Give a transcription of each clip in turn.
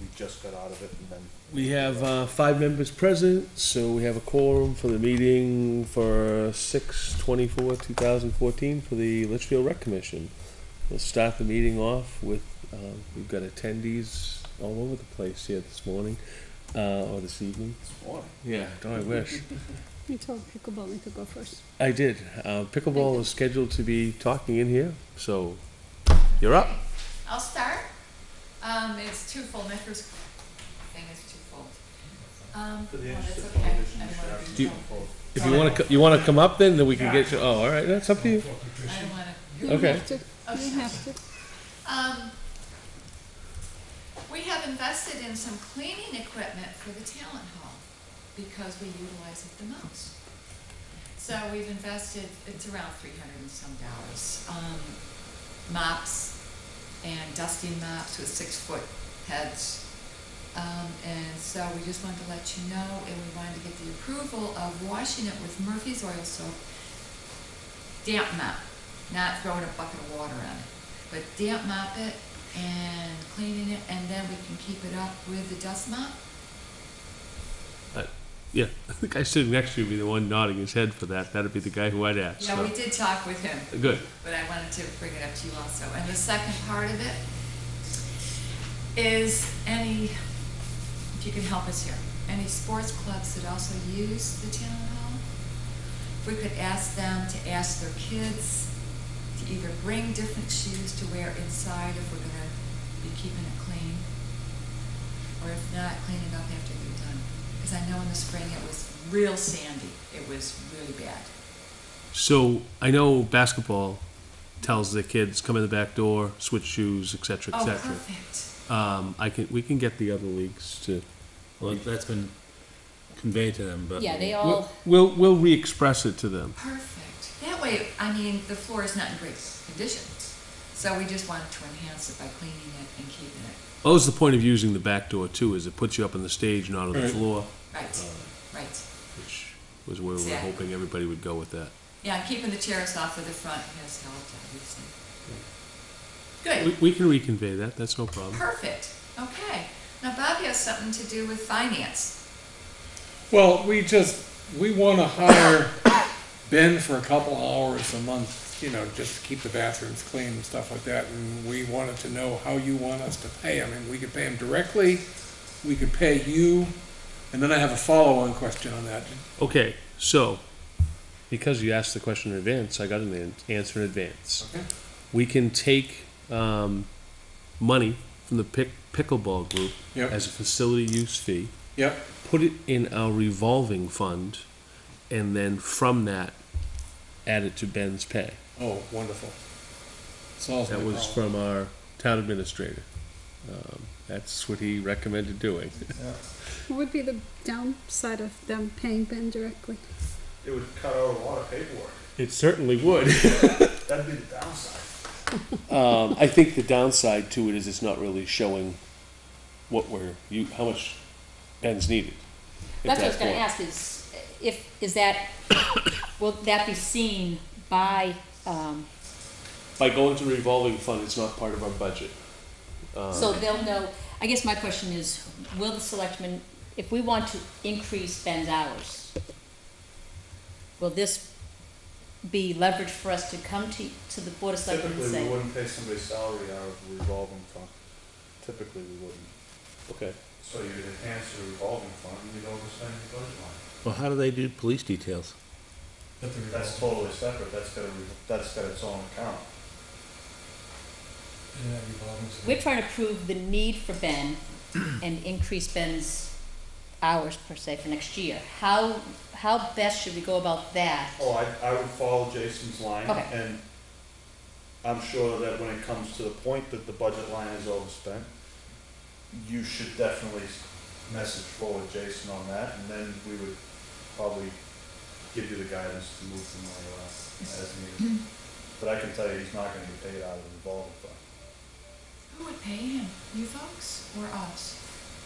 we just got out of it and then. We have 5 members present, so we have a quorum for the meeting for 6/24/2014 for the Litchfield Rec Commission. We'll start the meeting off with, we've got attendees all over the place here this morning, or this evening. This morning. Yeah, don't I wish. You told Pickleball we could go first. I did. Pickleball is scheduled to be talking in here, so you're up. I'll start. It's twofold. My first thing is twofold. Well, that's okay. I don't want to be helpful. If you want to come up, then we can get you. Oh, all right. That's up to you. I don't want to. You don't Okay. have to. Oh, You don't have to. We have invested in some cleaning equipment for the talent hall because we utilize it the most. So we've invested, it's around $300 and some, mops and dusting mops with 6-foot heads. And so we just wanted to let you know, and we wanted to get the approval of washing it with Murphy's oil soap, damp mop, not throwing a bucket of water on it, but damp mop it and cleaning it, and then we can keep it up with the dust mop. Yeah, the guy sitting next to you would be the one nodding his head for that. That'd be the guy who I'd ask. Yeah, so. we did talk with him. Good. But I wanted to bring it up to you also. And the second part of it is if you can help us here, any sports clubs that also use the town hall, if we could ask them to ask their kids to either bring different shoes to wear inside if we're going to be keeping it clean, or if not, clean it up after they're done. Because I know in the spring it was real sandy. It was really bad. So I know basketball tells the kids come in the back door, switch shoes, etc., Oh, etc. perfect. We can get the other leagues to. Well, that's been conveyed to them, but Yeah, they all, We'll re-express it to them. Perfect. That way, I mean, the floor is not in great condition. So we just wanted to enhance it by cleaning it and keeping it. What was the point of using the back door too? Is it puts you up on the stage, not on the floor, Right, right. which was where we were Exactly. hoping everybody would go with that. Yeah, and keeping the chairs off of the front has helped, obviously. Good. We can reconvey that. That's no problem. Perfect. Okay. Now Bob has something to do with finance. Well, we want to hire Ben for a couple hours a month, just to keep the bathrooms clean and stuff like that. And we wanted to know how you want us to pay him. And we could pay him directly, we could pay you, and then I have a follow-on question on that. Okay, so because you asked the question in advance, I got an answer in advance. Okay. We can take money from the pickleball group Yep. as a facility use fee, Yep. put it in our revolving fund, and then from that, add it to Ben's pay. Oh, wonderful. Solves my That was problem. from our town administrator. That's what he recommended doing. What would be the downside of them paying Ben directly? It would cut out a lot of paperwork. It certainly would. That'd be the downside. I think the downside to it is it's not really showing how much Ben's needed. that's what I was gonna ask will that be seen by, By going to the revolving fund, it's not part of our budget. so they'll know, I guess my question is, will the selectmen, if we want to increase Ben's hours, will this be leverage for us to come to the Board of Selectmen and Typically, we say, wouldn't pay somebody's salary out of the revolving fund. Typically, we wouldn't. Okay. So you'd enhance the revolving fund and you'd overspend your budget line. well, how do they do police details? That's totally separate. That's got its own account. we're trying to prove the need for Ben and increase Ben's hours per se for next year. How best should we go about that? Oh, I would follow Jason's line. Okay. And I'm sure that when it comes to the point that the budget line is overspent, you should definitely message forward Jason on that, and then we would probably give you the guidance to move from where as needed. But I can tell you, he's not gonna get paid out of the revolving fund. Who would pay him? You folks or us?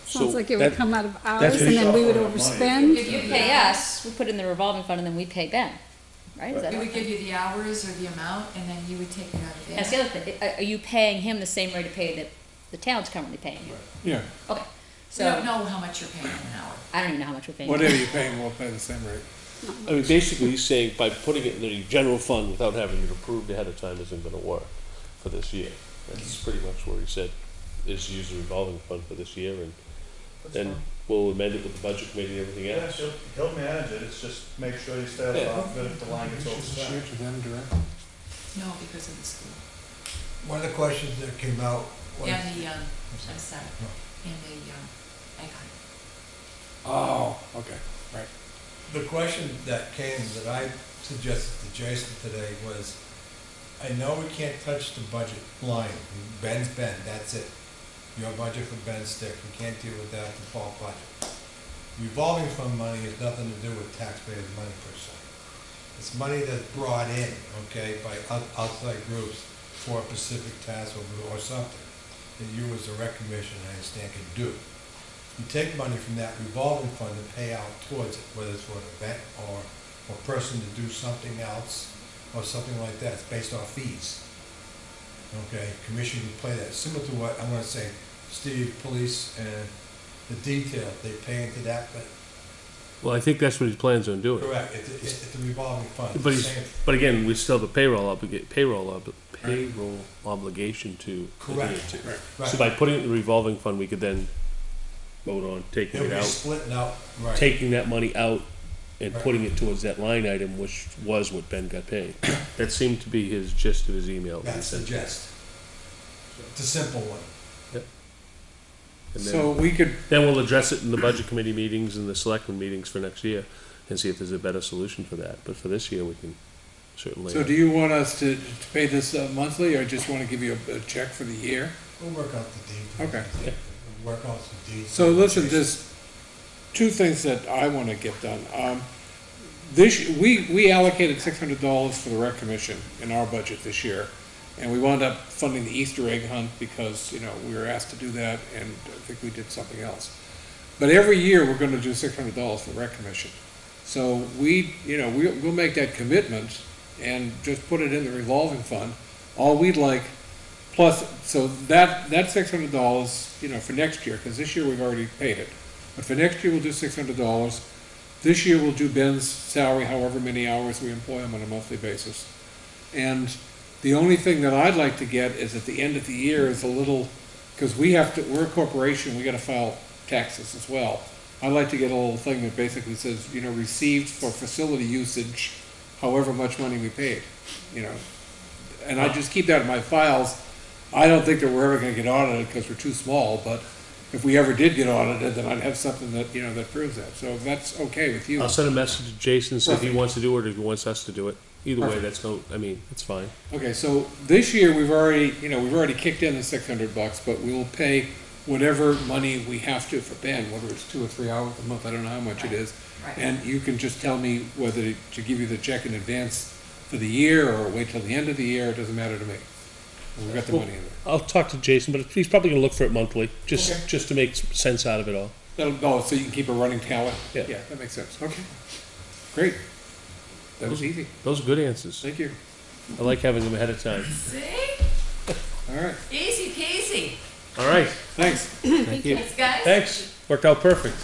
Sounds So like it would that- come out of that's ours what and he's then we would offering money. overspend. If you pay us, we put it in the revolving fund and then we pay Ben, right? Is that We would give you the hours or the amount, and then you would take it out of there. That's the other thing. Are you paying him the same rate of pay that the town's currently paying. Yeah, Okay, We don't so, know how much you're paying an hour. I don't even know how much we're paying. whatever you're paying, we'll pay the same rate. I mean, basically, he's saying by putting it in the general fund without having it approved ahead of time isn't gonna work for this year. That's pretty much where he said, is use the revolving fund for this year, and then we'll amend it with the budget committee and everything Yeah, else. he'll manage it, it's just make sure you stay on Yeah. top of it if the line gets Should share overspent. to them direct. No, because of the school. One of the questions that came out was, And the, I'm sorry, and the, egg hunt. Oh, okay, right. the question that came that I suggested to Jason today was, I know we can't touch the budget line. Ben's Ben, that's it. Your budget for Ben's stick, we can't deal with that default budget. Revolving fund money has nothing to do with taxpayers' money per se. It's money that's brought in, okay, by outside groups for a specific task or something that you as a rec commission, I understand, can do. You take money from that revolving fund and pay out towards it, whether it's for an event or a person to do something else or something like that. It's based off fees. Okay, commission can play that, similar to what I'm gonna say, Steve, police, and the detail, they pay into that, but Well, I think that's what he plans on doing. correct, it's a revolving fund. But It's he's, same- but again, we still have a payroll obligation to Correct. adhere to. Right. Right. So by putting it in the revolving fund, we could then vote on taking It'll it be out, splitting out, right. taking that money out and Right. putting it towards that line item, which was what Ben got paid. That seemed to be his gist of his email. that he That's the sent. gist. It's a simple one. And So then, we could, then we'll address it in the budget committee meetings and the selectmen meetings for next year and see if there's a better solution for that. But for this year, we can certainly. so do you want us to pay this monthly, or just wanna give you a check for the year? We'll work out the deed. Okay. Yeah. We'll work out the deed. So listen, there's two things that I wanna get done. We allocated $600 for the rec commission in our budget this year. And we wound up funding the Easter egg hunt because, we were asked to do that, and I think we did something else. But every year, we're gonna do $600 for the rec commission. So we'll make that commitment and just put it in the revolving fund. All we'd like, plus, so that $600, for next year, because this year we've already paid it. But for next year, we'll do $600. This year, we'll do Ben's salary, however many hours we employ him on a monthly basis. And the only thing that I'd like to get is at the end of the year is a little, because we're a corporation, we gotta file taxes as well. I'd like to get a little thing that basically says, received for facility usage, however much money we paid, And I just keep that in my files. I don't think that we're ever gonna get audited because we're too small, but if we ever did get audited, then I'd have something that, that proves that. So if that's okay with you. I'll send a message to Jason, see if he Perfect. wants to do it or if he wants us to do it. Either way, Perfect. it's fine. Okay, so this year, we've already kicked in the $600, but we will pay whatever money we have to for Ben, whether it's 2 or 3 hours a month, I don't know how much it is. Right. And you can just tell me whether to give you the check in advance for the year or wait till the end of the year, it doesn't matter to me. We've got the money in there. I'll talk to Jason, but he's probably gonna look for it monthly, Okay. just to make sense out of it all. So you can keep a running tally? Yeah. Yeah, that makes sense, okay. Great. That was easy, Those are good answers. thank you. I like having them ahead of time. See? All right, Easy peasy. All right, thanks. thank you. Thanks, guys. Thanks, worked out perfect.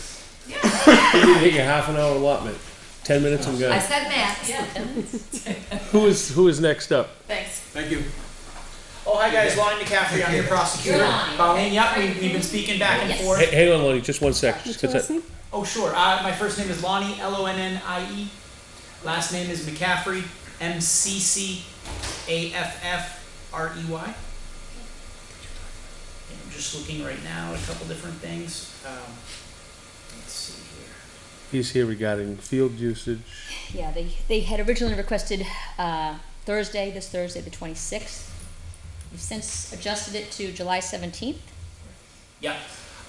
Yeah, You didn't hit your half an hour allotment. 10 minutes and I go. said math. Yeah. Who is next up? Thanks. Thank you. Oh, hi guys, Lonnie McCaffrey, I'm your prosecutor. Lonnie. Colleen, yep, we've been speaking back and Yes. forth. Hang on, Lonnie, just one sec. What's Just your get last that- name? Oh, sure, my first name is Lonnie, Lonnie. Last name is McCaffrey, McCaffrey. And I'm just looking right now at a couple different things. Let's see here. He's here regarding field usage. Yeah, they had originally requested this Thursday, the 26th. We've since adjusted it to July 17th. Yep.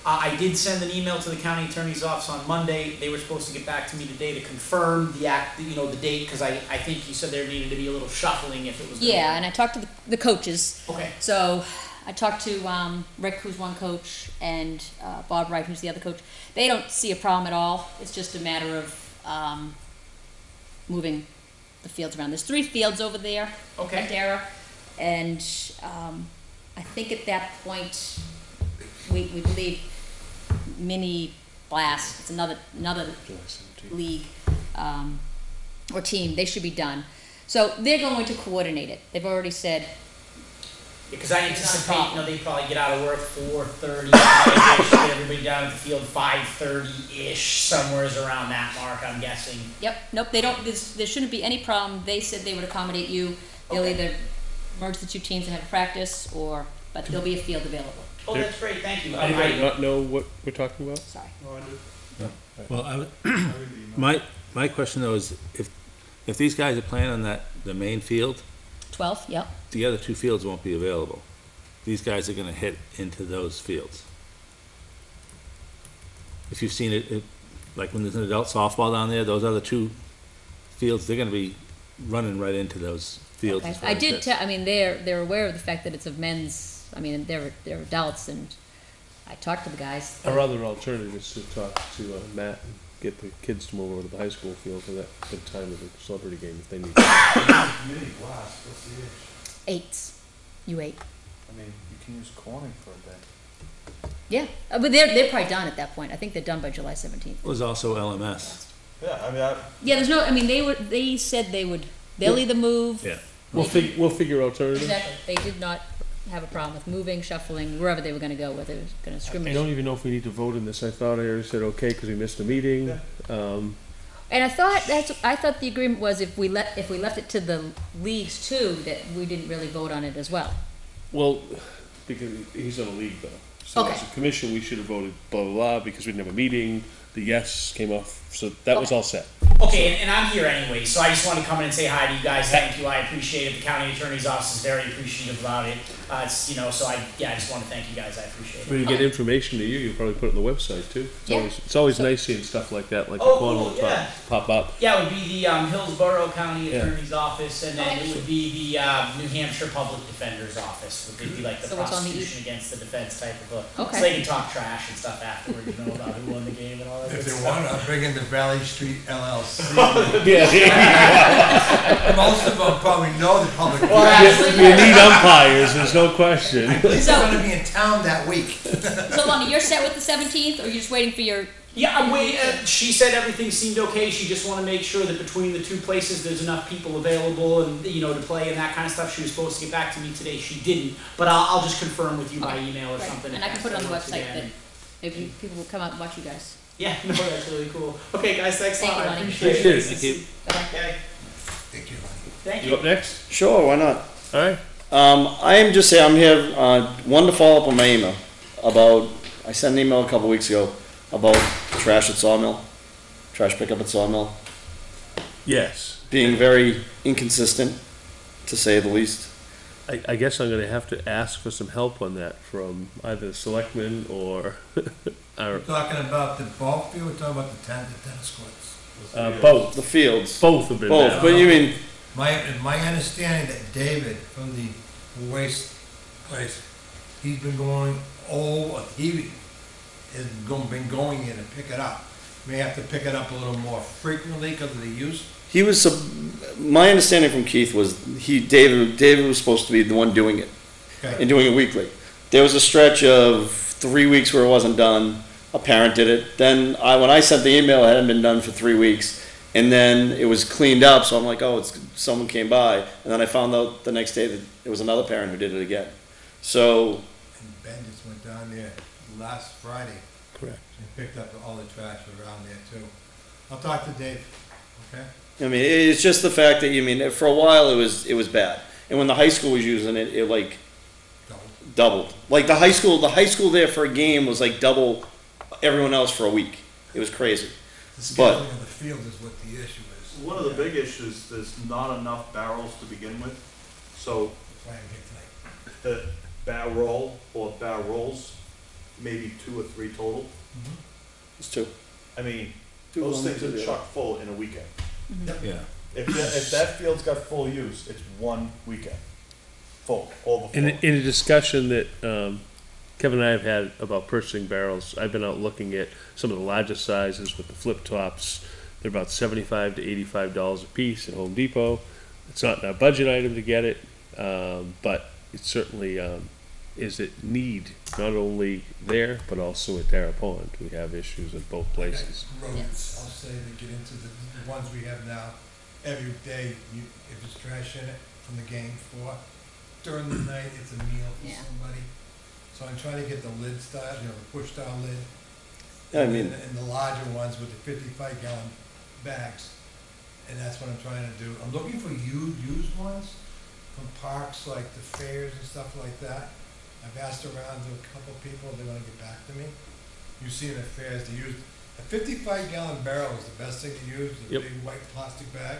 I did send an email to the county attorney's office on Monday. They were supposed to get back to me today to confirm the date, because I think you said there needed to be a little shuffling if it was. Yeah, and I talked to the coaches. Okay. So I talked to Rick, who's one coach, and Bob Wright, who's the other coach. They don't see a problem at all. It's just a matter of moving the fields around. There's 3 fields over there Okay. at Dara, and I think at that point we believe mini blast, it's another league, or team, they should be done. So they're going to coordinate it. They've already said, Because I anticipate, you know, they probably get out of work 4:30, get everybody down at the field 5:30-ish, somewhere around that mark, I'm guessing. yep, nope, they don't, there shouldn't be any problem. They said they would accommodate you. They'll Okay. either merge the two teams and have practice, but there'll be a field available. Oh, that's great, thank you. Anybody not know what we're talking about? Sorry. Well, my question though is, if these guys are playing on the main field, 12, yep. the other two fields won't be available. These guys are gonna hit into those fields. If you've seen it, like when there's an adult softball down there, those other two fields, they're gonna be running right into those fields. Okay. as far I as did this. tell, I mean, they're aware of the fact that it's a men's, I mean, they're adults, and I talked to the guys. Our other alternative is to talk to Matt and get the kids to move over to the high school field for that good time of the celebrity game if they need. Community blast, what's the age? 8s, U8. I mean, you can use Corning for a day. Yeah, but they're probably done at that point. I think they're done by July 17th. It was also LMS. Yeah, I mean, Yeah, there's no, I mean, they said they'll either move. Yeah. We'll figure alternatives. Exactly. They did not have a problem with moving, shuffling, wherever they were gonna go, whether it was gonna I scrimmage. don't even know if we need to vote in this. I thought I already said okay because we missed a meeting. And I thought the agreement was if we left it to the leagues too, that we didn't really vote on it as well. Well, because he's on a league though. So Okay. as a commission, we should have voted blah, blah, blah, because we didn't have a meeting. The yes came off, so that was all set. Okay, and I'm here anyway, so I just want to come in and say hi to you guys, thank you, I appreciate it, the county attorney's office is very appreciative about it, it's, you know, so I just want to thank you guys, I appreciate When it. you get information to you, you'll probably put it on the website too. Yeah. It's always nice seeing stuff like that, like the Oh, Cornwall cool, yeah. pop up. Yeah, it would be the Hillsborough County Yeah. Attorney's Office, and then it would be the New Hampshire Public Defender's Office, would be like the So it's on the prosecution against the defense type of a, Okay. so they can talk trash and stuff afterwards, you know, about who won the game and all that If good they stuff. want, I'll bring in the Valley Street LLC. Yeah, Most of them probably know the public. you need umpires, there's no question. At least So- they're gonna be in town that week. So Lonnie, you're set with the 17th, or you're just waiting for your, Yeah, I'm waiting. She said everything seemed okay. She just want to make sure that between the two places, there's enough people available and you know to play and that kind of stuff. She was supposed to get back to me today. She didn't, but I'll just confirm with you by Okay. email or Right. something. And I can put it on the once website again. that maybe people will come out and watch you guys. Yeah, no, that's really cool. Okay, guys, thanks a Thank lot. you, I Lonnie. appreciate Appreciate it. it. Thank you. Bye-bye. Okay, Thank you, Lonnie. thank You you. up next? Sure, why not? Alright. I am just saying, I'm here, one to follow up on my email about, I sent an email a couple weeks ago about trash at Sawmill, trash pickup at Sawmill, Yes. being very inconsistent, to say the least. I guess I'm gonna have to ask for some help on that from either the selectmen or our, We're talking about the ball field, we're talking about the tennis courts. both. The fields, Both have been both, down. but you mean, My understanding that David from the waste place, he's been going, he has been going in to pick it up. May have to pick it up a little more frequently because of the use. he was, my understanding from Keith was, David was supposed to be the one doing it, Okay. and doing it weekly. There was a stretch of 3 weeks where it wasn't done, a parent did it, then when I sent the email, it hadn't been done for 3 weeks, and then it was cleaned up, so I'm like, oh, someone came by, and then I found out the next day that it was another parent who did it again. So, And Ben just went down there last Friday Correct. and picked up all the trash around there too. I'll talk to Dave, okay? I mean, it's just the fact that, for a while, it was bad, and when the high school was using it, it like doubled. Like the high school there for a game was like double everyone else for a week. It was crazy. The But- scheduling of the field is what the issue is. one of the big issues, there's not enough barrels to begin with. So That's why I'm here tonight. the barrel or barrels, maybe 2 or 3 total. It's two. I mean, Two those on things the are video. chock full in a weekend. Yeah. If that field's got full use, it's one weekend, full, overfull. In a discussion that Kevin and I have had about purchasing barrels, I've been out looking at some of the larger sizes with the flip tops. They're about $75 to $85 a piece at Home Depot. It's not in our budget item to get it, but it's certainly is it need, not only there, but also at Dara Pond. We have issues at both places. Rodents, I'll say, to get into the ones we have now, every day, if it's trash in it from the game floor, during the night, it's a meal for Yeah. somebody. So I'm trying to get the lid style, the push style lid. I mean- And the larger ones with the 55-gallon bags, and that's what I'm trying to do. I'm looking for used ones from parks like the fairs and stuff like that. I've asked around to a couple people, they're gonna get back to me. You see in the fairs, they use, a 55-gallon barrel is the best thing to use, the Yep. big white plastic bag,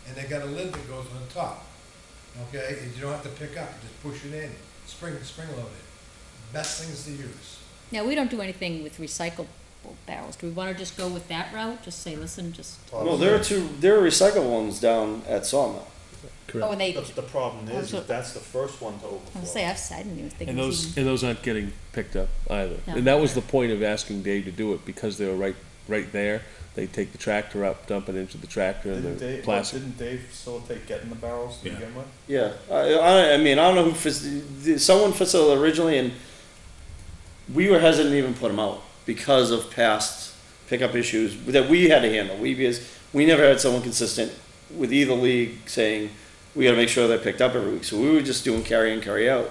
and they got a lid that goes on top. Okay, and you don't have to pick up, you just push it in, spring loaded. Best things to use. Now, we don't do anything with recyclable barrels. Do we wanna just go with that route? Just say, listen, just, Well, there are recyclable ones down at Sawmill. oh, and they, The problem is that's the first one to I overflow. was say, I didn't even think And it was those, even. and those aren't getting picked up either. No. And that was the point of asking Dave to do it, because they were right there. They take the tractor up, dump it into the tractor, and Didn't the Dave, plastic. didn't Dave facilitate getting the barrels to Yeah. begin with? Yeah, I mean, I don't know who, someone facilitated originally, and we were hesitant to even put them out because of past pickup issues that we had to handle. Because we never had someone consistent with either league saying, we gotta make sure they're picked up every week. So we were just doing carry in, carry out.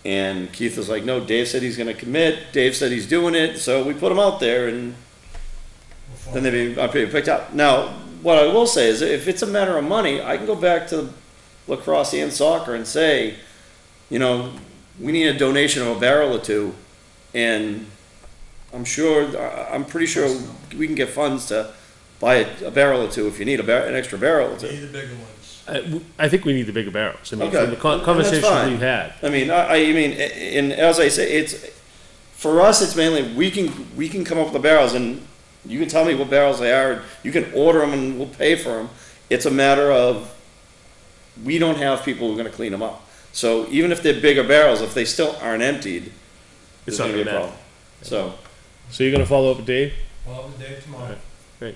And Keith was like, no, Dave said he's gonna commit, Dave said he's doing it, so we put them out there, and then they are picked up. Now, what I will say is, if it's a matter of money, I can go back to lacrosse and soccer and say, you know, we need a donation of a barrel or two, and I'm pretty sure we can get funds to buy a barrel or two if you need an extra barrel or Need two. the bigger ones. I think we need the bigger barrels. I mean, Okay. from the And that's conversations fine. we've had. I mean, I mean, and as I say, it's, for us, it's mainly, we can come up with the barrels, and you can tell me what barrels they are, you can order them and we'll pay for them. It's a matter of, we don't have people who are gonna clean them up. So even if they're bigger barrels, if they still aren't emptied, It's there's not gonna be a gonna matter. problem. So you're gonna follow up with Dave? Well, it was Dave tomorrow. Great.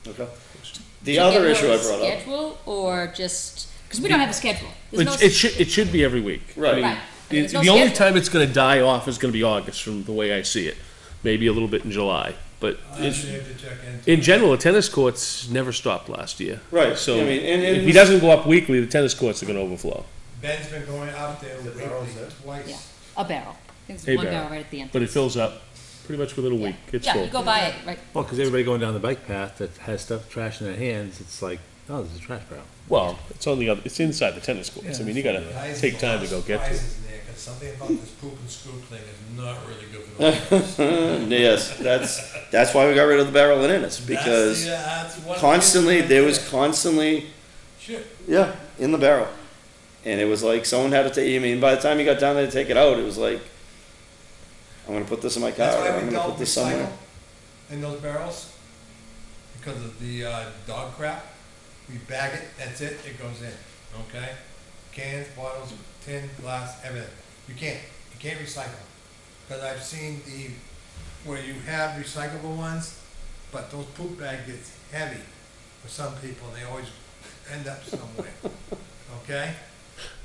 Okay. The other issue I brought up, Schedule, or just, because we don't have a schedule. There's no It should be every week. Right. I mean, Right. I mean, there's no the only schedule. time it's gonna die off is gonna be August, from the way I see it. Maybe a little bit in July, but I'll ask Dave to check into in it. general, the tennis courts never stopped last year. right, So I mean, and if he doesn't go up weekly, the tennis courts are gonna overflow. Ben's been going out there The barrels weekly, there? twice. Yeah, a barrel. There's A one barrel. barrel right at the end. But it fills up pretty much within a week. It's Yeah, full. you go by it, right? Well, because everybody going down the bike path that has stuff, trash in their hands, it's like, oh, there's a trash barrel. Well, it's on the other, it's inside the tennis courts. I mean, you gotta Guys, take time to go get to it. surprises in there, 'cause something about this poop and scoop thing is not really good for the yes, that's why we got rid of the barrel in Ennis, because That's one constantly, reason there right was constantly, Shit. yeah, in the barrel. And it was like, someone had to take, I mean, by the time you got down there to take it out, it was like, I'm gonna put this in my car, That's or why I'm we gonna put don't this somewhere. recycle in those barrels, because of the dog crap. We bag it, that's it, it goes in, okay? Cans, bottles, tin, glass, everything. You can't recycle. Because I've seen where you have recyclable ones, but those poop bags get heavy for some people, and they always end up somewhere, okay?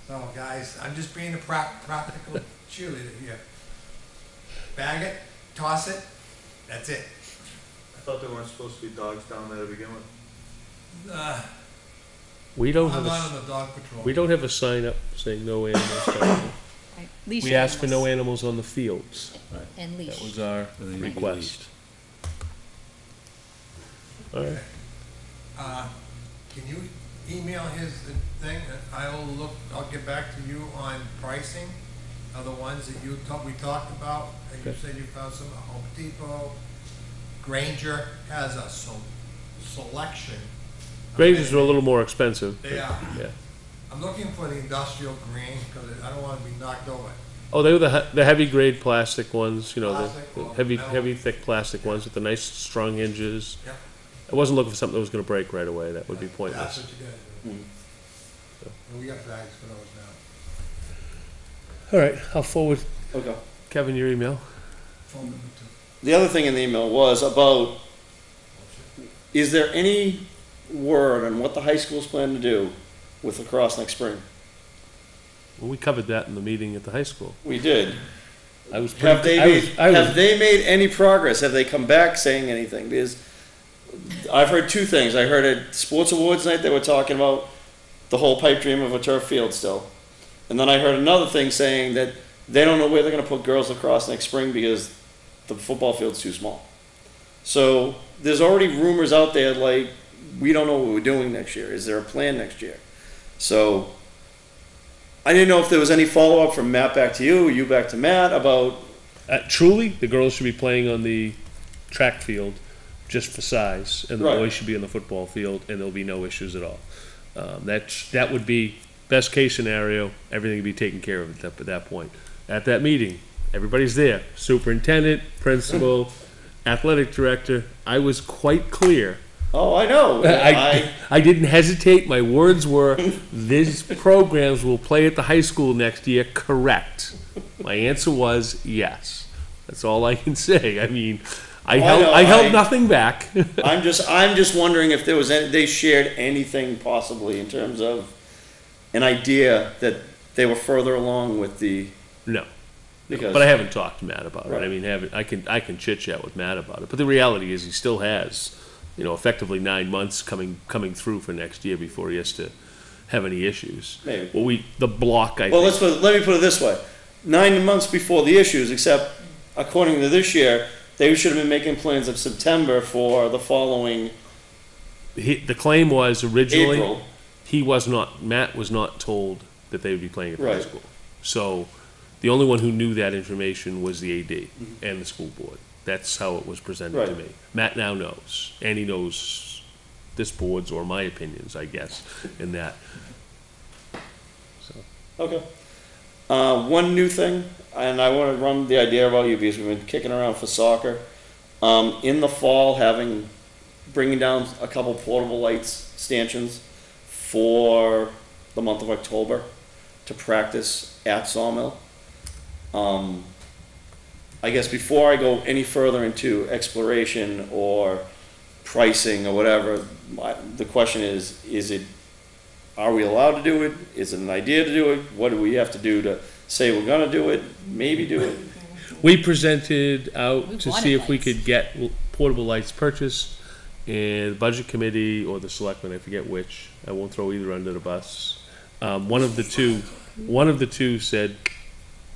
So guys, I'm just being a practical cheerleader here. Bag it, toss it, that's it. I thought there weren't supposed to be dogs down there to begin with. We don't I'm have not a, on the dog patrol. we don't have a sign up saying no animals. down Right. there. Leash We asked for no animals animals on the fields. and leash. That was our And then you can request. All right. Can you email his thing, and I'll get back to you on pricing of the ones that we talked about, and you Okay. said you found some at Home Depot. Granger has a selection. Granges are a little more expensive. They are. Yeah. I'm looking for the industrial green, because I don't wanna be knocked over. Oh, they were the heavy grade plastic ones, you know, Plastic the or heavy, metal? heavy thick plastic ones with the nice strong hinges. Yep. I wasn't looking for something that was gonna break right away. That would be That's pointless. what you gotta do. And we got bags for those now. All right, I'll forward Okay. Kevin your email. Phone number two. The other thing in the email was about, is there any word on what the high school's plan to do with lacrosse next spring? Well, we covered that in the meeting at the high school. We did. I was Have pretty, have they made any progress? Have they come back saying anything? Because I've heard two things. I heard at Sports Awards night they were talking about the whole pipe dream of a turf field still. And then I heard another thing saying that they don't know where they're going to put girls lacrosse next spring because the football field's too small. So there's already rumors out there like, we don't know what we're doing next year. Is there a plan next year? So I didn't know if there was any follow-up from Matt back to you back to Matt about... truly, the girls should be playing on the track field just for size, and the Right. boys should be on the football field, and there'll be no issues at all. That would be best case scenario. Everything would be taken care of at that point. At that meeting, everybody's there. Superintendent, principal, athletic director. I was quite clear. Oh, I know. I didn't hesitate. My words were, these programs will play at the high school next year, correct? My answer was yes. That's all I can say. I mean, I held nothing back. I'm just wondering if there was they shared anything possibly in terms of an idea that they were further along with the... No. Because, but I haven't talked to Matt about right. it. I mean, I can chit chat with Matt about it. But the reality is, he still has, effectively 9 months coming through for next year before he has to have any issues. Maybe. Well, the block. Let me put it this way: 9 months before the issues, except according to this year, they should have been making plans of September for the following. The claim was originally April. Matt was not told that they would be playing at the high Right. school. So the only one who knew that information was the AD and the school board. That's how it was presented to Right. me. Matt now knows, and he knows this board's or my opinions, I guess, in that. So Okay. One new thing, and I want to run the idea about you because we've been kicking around for soccer. In the fall, bringing down a couple portable lights stanchions for the month of October to practice at Sawmill. I guess before I go any further into exploration or pricing or whatever, the question is are we allowed to do it? Is it an idea to do it? What do we have to do to say we're gonna do it, maybe do it? we presented out We to wanted see if we lights. could get portable lights purchased, and the budget committee or the selectmen, I forget which, I won't throw either under the bus. One of the two said,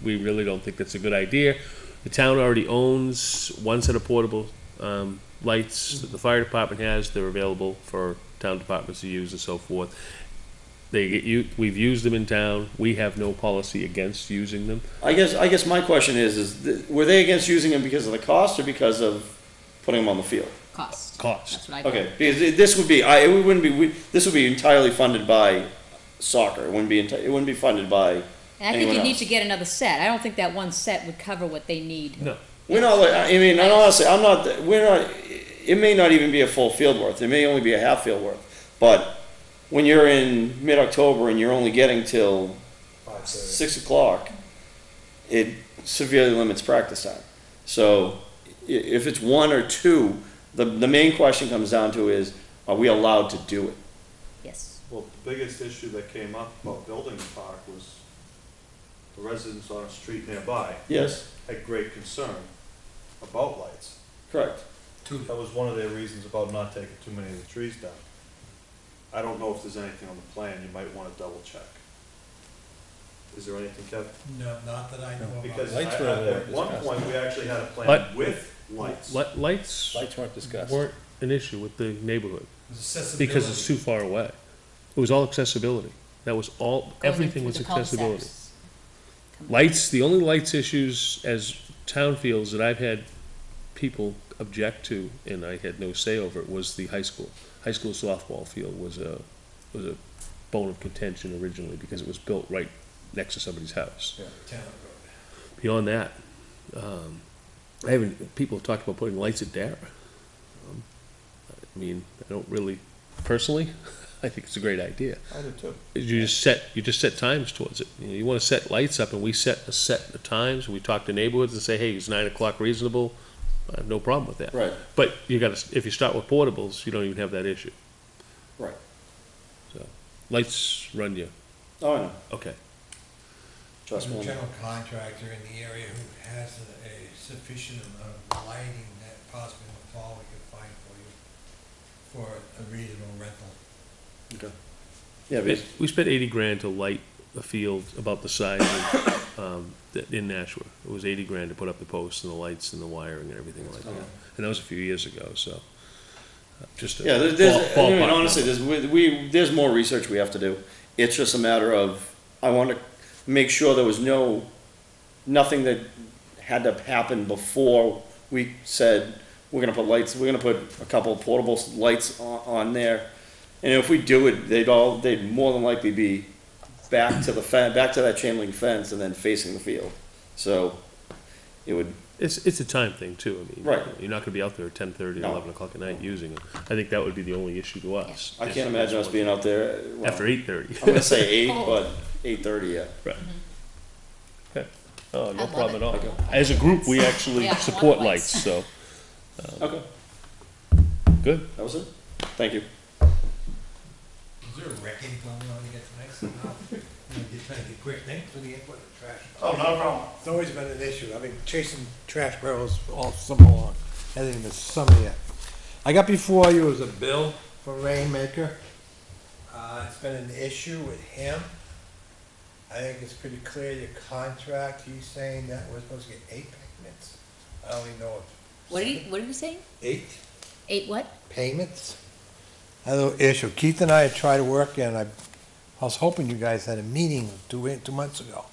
we really don't think that's a good idea. The town already owns one set of portable lights that the fire department has. They're available for town departments to use and so forth. We've used them in town. We have no policy against using them. I guess my question were they against using them because of the cost or because of putting them on the field? Cost. Cost. That's what I Okay, because this would be, this would be entirely funded by soccer. It wouldn't be funded by And I think anyone you need else. to get another set. I don't think that one set would cover what they need. No. We're not, and honestly, it may not even be a full field worth. It may only be a half field worth. But when you're in mid-October and you're only getting till 6 o'clock, it severely limits practice time. So if it's one or two, the main question comes down to is, are we allowed to do it? Yes. Well, the biggest issue that came up about building the park was the residents on a street nearby Yes, had great concern about lights. correct. That was one of their reasons about not taking too many of the trees down. I don't know if there's anything on the plan, you might wanna double check. Is there anything, Kev? No, not that I know about. Because Lights were over there at one discussed. point, we actually had a plan But- with lights. Lights Lights weren't discussed. weren't an issue with the neighborhood Accessibility. because it's too far away. It was all accessibility. That was all, everything was accessibility. Lights, the only lights issues as town fields that I've had people object to, and I had no say over it, was the high school. High school softball field was a bone of contention originally because it was built right next to somebody's house. Town road. Beyond that, people have talked about putting lights at Dara. I mean, I don't really, personally, I think it's a great idea. I do too. You just set times towards it. You wanna set lights up, and we set a set of times, we talk to neighborhoods and say, hey, is 9 o'clock reasonable? I have no problem with that. Right, But if you start with portables, you don't even have that issue. right. So, lights run you, Oh, I know. okay. Trust a me. general contractor in the area who has a sufficient amount of lighting that possibly in the fall we could find for you for a reasonable rental. Okay. Yeah, but We spent 80 grand to light a field about the size of, in Nashua. It was 80 grand to put up the posts and the lights and the wiring and everything like that. And that was a few years ago, so, just a yeah, there's I mean, honestly, there's more research we have to do. It's just a matter of, I want to make sure there was nothing that had to happen before we said, we're gonna put lights, we're gonna put a couple of portable lights on there. And if we do it, they'd more than likely be back to that chain link fence and then facing the field. So, it would, It's a time thing too, I mean. Right. You're not gonna be out there at 10:30, No. 11 o'clock at night using it. I think that would be the only issue to us. I can't imagine us being out there, well, After 8:30. I'm gonna say 8, Oh. but 8:30, yeah. Right. Okay. Oh, I no love problem it. at all. As a group, we actually Yeah, I want support lights. lights, so, Okay, good. that was it. Thank you. Is there a wrecking going on to get tonight somehow? Trying to get quick things for the input of trash. Oh, not a problem. It's always been an issue. I've been chasing trash barrels all summer long. Hasn't even been summer yet. I got before you as a bill for Rainmaker. It's been an issue with him. I think it's pretty clear your contract, he's saying that we're supposed to get 8 payments. I only know if. What are you saying? 8 8 what? payments? A little issue. Keith and I had tried to work in, I was hoping you guys had a meeting 2 months ago.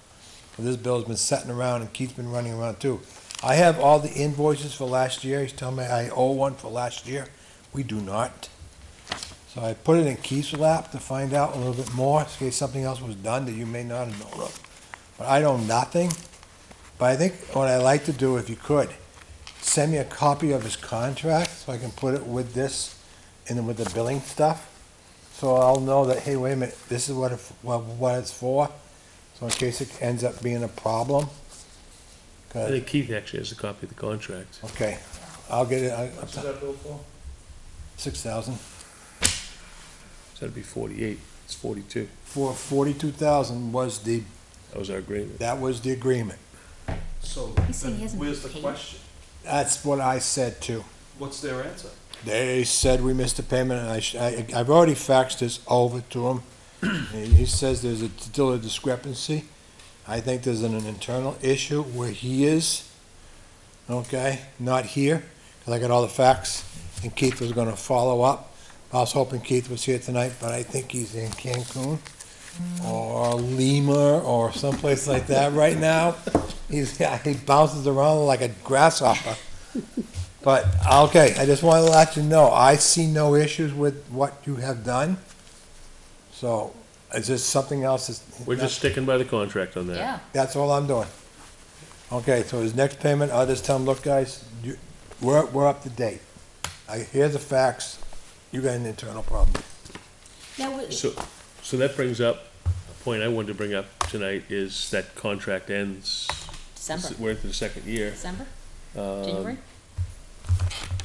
But this bill's been sitting around and Keith's been running around too. I have all the invoices for last year. He's telling me I owe one for last year. We do not. So I put it in Keith's lap to find out a little bit more, in case something else was done that you may not have known of. But I know nothing. But I think what I'd like to do, if you could, send me a copy of his contract so I can put it with this and then with the billing stuff. So I'll know that, hey, wait a minute, this is what it's for. So in case it ends up being a problem. I think Keith actually has a copy of the contract. Okay, I'll get it. What's that bill for? 6,000. So that'd be 48, it's 42. For 42,000 was That was our agreement. the agreement. So, He's saying he then hasn't where's the paid. question? That's what I said too. What's their answer? They said we missed a payment, and I've already faxed this over to him. And he says there's still a discrepancy. I think there's an internal issue where he is, okay, not here, because I got all the facts, and Keith was gonna follow up. I was hoping Keith was here tonight, but I think he's in Cancun or Lima or someplace like that right now. He bounces around like a grasshopper. But, okay, I just wanted to let you know, I see no issues with what you have done. So, is there something else that's... We're just sticking by the contract on that. Yeah. That's all I'm doing. Okay, so his next payment, I'll just tell him, look, guys, we're up to date. Here's the facts, you got an internal problem. Now, So that brings up, a point I wanted to bring up tonight is that contract ends. December. We're into the second year. December? Um, January?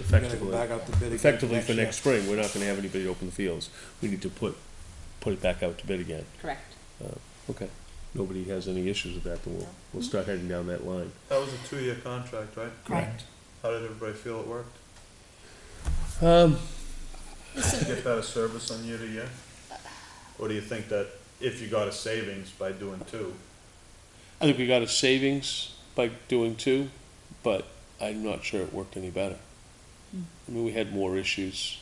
Effectively, Back out to bid again effectively for year. next spring, we're not gonna have anybody open the fields. We need to put it back out to bid again. Correct. Okay. Nobody has any issues with that, then we'll start heading down that line. That was a 2-year contract, right? Correct. How did everybody feel it worked? Listen, Get better service on year to year? Or do you think that if you got a savings by doing 2? I think we got a savings by doing 2, but I'm not sure it worked any better. I mean, we had more issues.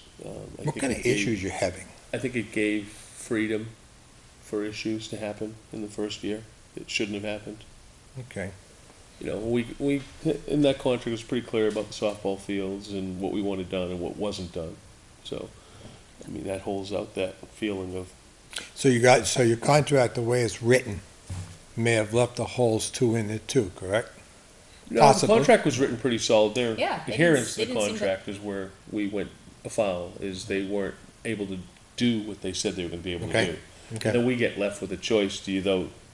What kind of issues you having? I think it gave freedom for issues to happen in the first year. It shouldn't have happened. Okay. You know, we in that contract was pretty clear about the softball fields and what we wanted done and what wasn't done. So, I mean, that holds out that feeling of, So your contract, the way it's written, may have left the holes in it too, correct? no, the Possibly. contract was written pretty solid. Their Yeah, they adherence didn't- to they the didn't seem to- contract is where we went afoul, is they weren't able to do what they said they were gonna be able Okay. to do. Okay. And then we get left with a choice, do you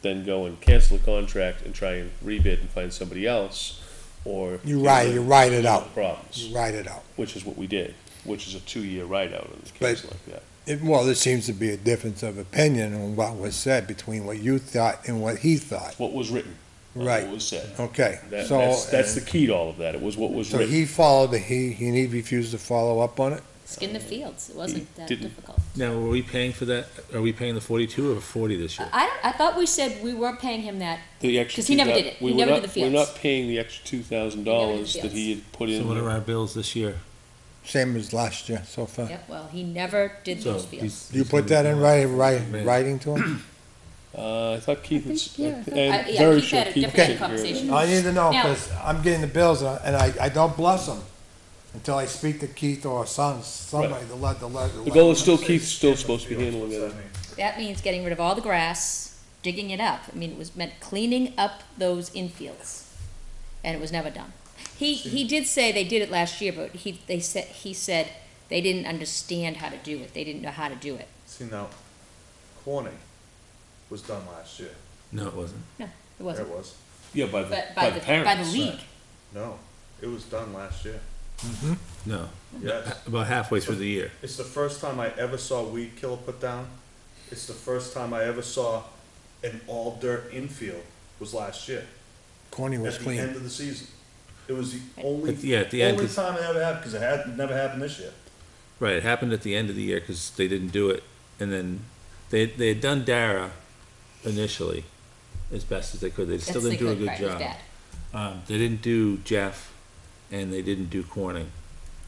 then go and cancel the contract and try and rebid and find somebody else, or? You ride it out. Problems, You ride it out. which is what we did, which is a 2-year ride out in a case like that. Well, there seems to be a difference of opinion on what was said between what you thought and what he thought. What was written, not Right. what was said. Okay, That, so. that's the key to all of that. It was what was So written. he followed, and he refused to follow up on it? Skin the fields, it wasn't that didn't. difficult. Now, were we paying for that, are we paying the 42 or 40 this year? I thought we said we weren't paying him that, The extra 'Cause he never $2,000 did it. we He were never not- did the We're fields. not paying the extra $2,000 He never did the that he had put in. So what are our bills this year? Same as last year so far. yep, well, he never did So those fields. he's- You put that in writing to him? I thought Keith had, I think- yeah, I thought- I'm Yeah, very Keith sure had a Keith different took care of it. conversation. I need to know, Now- because I'm getting the bills, and I don't bless them until I speak to Keith or somebody to let. The goal is still, Keith's still supposed to be handling it. That means getting rid of all the grass, digging it up. I mean, it was meant cleaning up those infields, and it was never done. He did say they did it last year, but he said they didn't understand how to do it. They didn't know how to do it. See, now, corning was done last year. No, it wasn't. No, it It wasn't. was. Yeah, by But by the parents. league. No, it was done last year. No, Yes. about halfway through the year. It's the first time I ever saw weed killer put down. It's the first time I ever saw an all dirt infield was last year. Corny was At the end clean. of the season. It was the only, But, yeah, at the end, only 'cause- time it ever happened, because it had, never happened this year. Right, it happened at the end of the year because they didn't do it, and then they had done Dara initially as best as they could. They still That's didn't do a good, good right, it was job. bad. They didn't do Jeff, and they didn't do Corning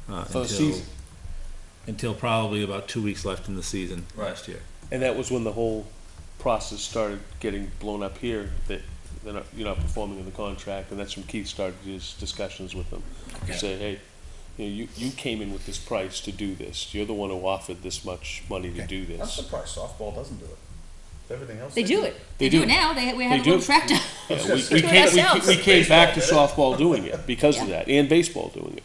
For the until season. probably about 2 weeks left in the season Right. last year. And that was when the whole process started getting blown up here, that you're not performing in the contract, and that's when Keith started his discussions with them. To say, hey, you came in with this price to do this. You're the one who offered this much money to do I'm this. surprised softball doesn't do it. Everything else. They do it. They They do do. it now. We have a They little do. tractor. Yeah, Do it ourselves. we came back to softball doing it because of Yeah. that, and baseball doing it.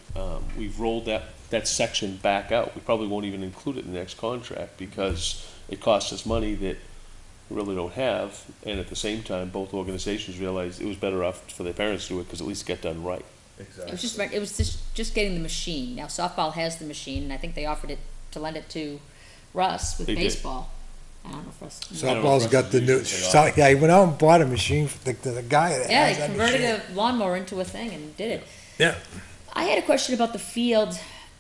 We've rolled that section back out. We probably won't even include it in the next contract because it costs us money that we really don't have, and at the same time, both organizations realized it was better off for their parents to do it because at least it got done right. It was just getting the machine. Now softball has the machine, and I think they offered it to lend it to Russ with They did. baseball. I don't know if Russ. I don't know Softball's if got the new, Russell's using it. yeah, he went out and bought a machine, for the guy that Yeah, has they that converted machine. a lawnmower into a thing and did it. Yeah. I had a question about the field.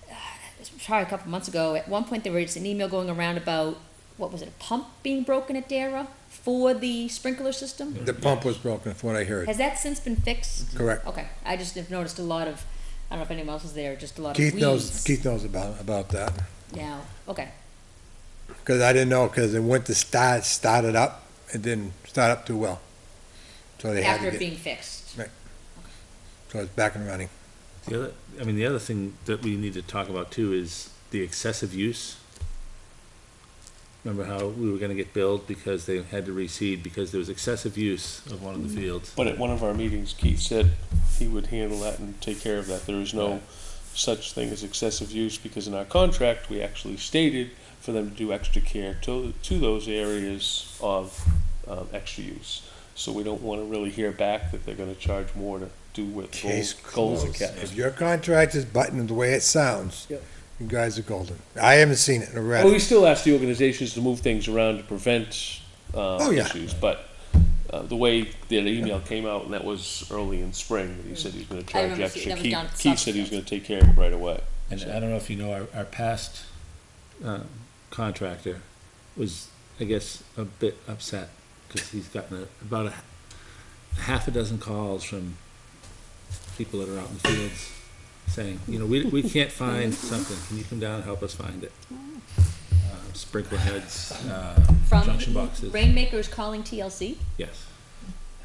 It was probably a couple months ago. At one point, there was an email going around about what was it, a pump being broken at Dara for the sprinkler system. The pump was broken, from what I heard. Has that since been fixed? Correct. Okay, I just have noticed a lot of. I don't know if anyone else is there. Just a lot Keith of knows, weeds. Keith knows about that. Now, okay. Because I didn't know, because it went to start it up, it didn't start up too well. So they had After to it get, being fixed. so it's back and running. The other thing that we need to talk about too is the excessive use. Remember how we were gonna get billed because they had to reseed because there was excessive use of one of the fields? But at one of our meetings, Keith said he would handle that and take care of that. There is no such thing as excessive use because in our contract, we actually stated for them to do extra care to those areas of extra use. So we don't want to really hear back that they're going to charge more to do with Case goals are closed. kept. If your contract is buttoned the way it sounds, Yep. you guys are golden. I haven't seen it in a red. Well, we still ask the organizations to move things around to prevent Oh, yeah. issues, but the way that email came out, and that was early in spring, that he said he was going to I charge remember extra. seeing that was down at Keith said he was Southfield. going to take care of it right away. And I don't know if you know, our past contractor was, I guess, a bit upset because he's gotten about a half a dozen calls from people that are out in the fields saying, we can't find something. Can you come down and help us find it? Sprinkler heads, From junction boxes. Rainmakers calling TLC. Yes.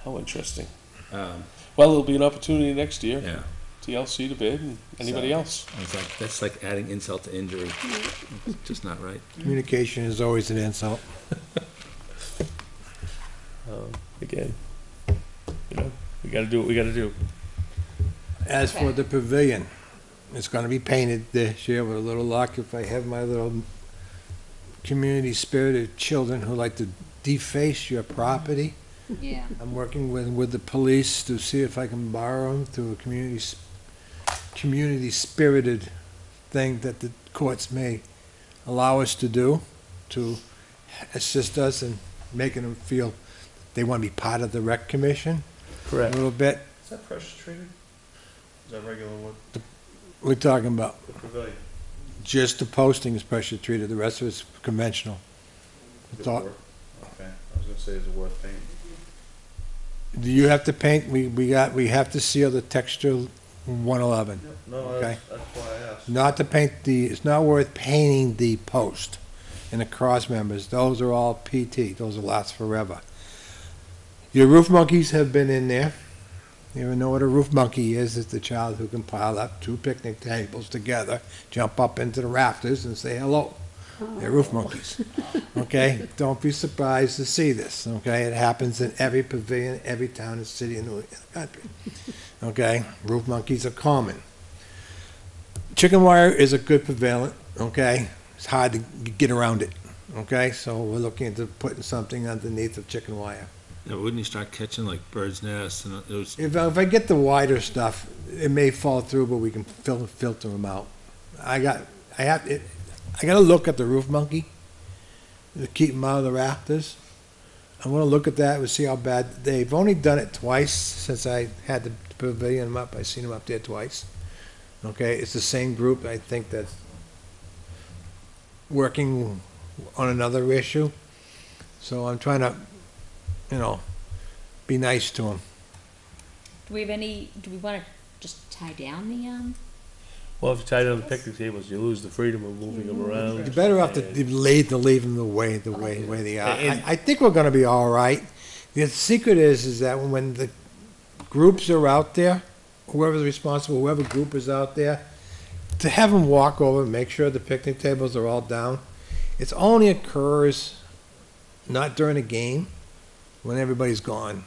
How interesting. Um, Well, there'll be an opportunity next year. yeah. TLC to bid and anybody So- else. And it's like, that's like adding insult to injury. It's just not right. Communication is always an insult. Again, we got to do what we got to do. As Okay. for the pavilion, it's gonna be painted this year with a little luck. If I have my little community spirited children who like to deface your property, Yeah. I'm working with the police to see if I can borrow them through a community spirited thing that the courts may allow us to do. to assist us in making them feel they want to be part of the rec commission a Correct. little bit. Is that pressure treated? Is that regular wood? We're talking about The pavilion? just the posting is pressure treated, the rest of it's conventional. Is it Thought- worth- Okay, I was gonna say, is it worth painting? Do you have to paint? We have to seal the texture 111. No, Okay. that's why I asked. Not to paint it's not worth painting the post and the cross members. Those are all PT. Those will last forever. Your roof monkeys have been in there. You ever know what a roof monkey is? It's the child who can pile up 2 picnic tables together, jump up into the rafters and say hello. They're roof monkeys. Okay? Don't be surprised to see this. Okay? It happens in every pavilion, every town and city in the country. Okay? Roof monkeys are common. Chicken wire is a good prevalent, okay? It's hard to get around it, okay? So we're looking into putting something underneath the chicken wire. Yeah, wouldn't you start catching like bird's nests and those? If I get the wider stuff, it may fall through, but we can filter them out. I gotta look at the roof monkey to keep them out of the rafters. I'm gonna look at that and see how bad, they've only done it twice since I had the pavilion up. I've seen them up there twice. Okay, it's the same group, I think, that's working on another issue. So I'm trying to, be nice to them. Do we wanna just tie down the, Well, if you tie down the picnic tables, you lose the freedom of moving them around. You're better off to And- leave them the way they are. And- I think we're gonna be all right. The secret is that when the groups are out there, whoever's responsible, whoever group is out there, to have them walk over and make sure the picnic tables are all down. It only occurs not during a game, when everybody's gone.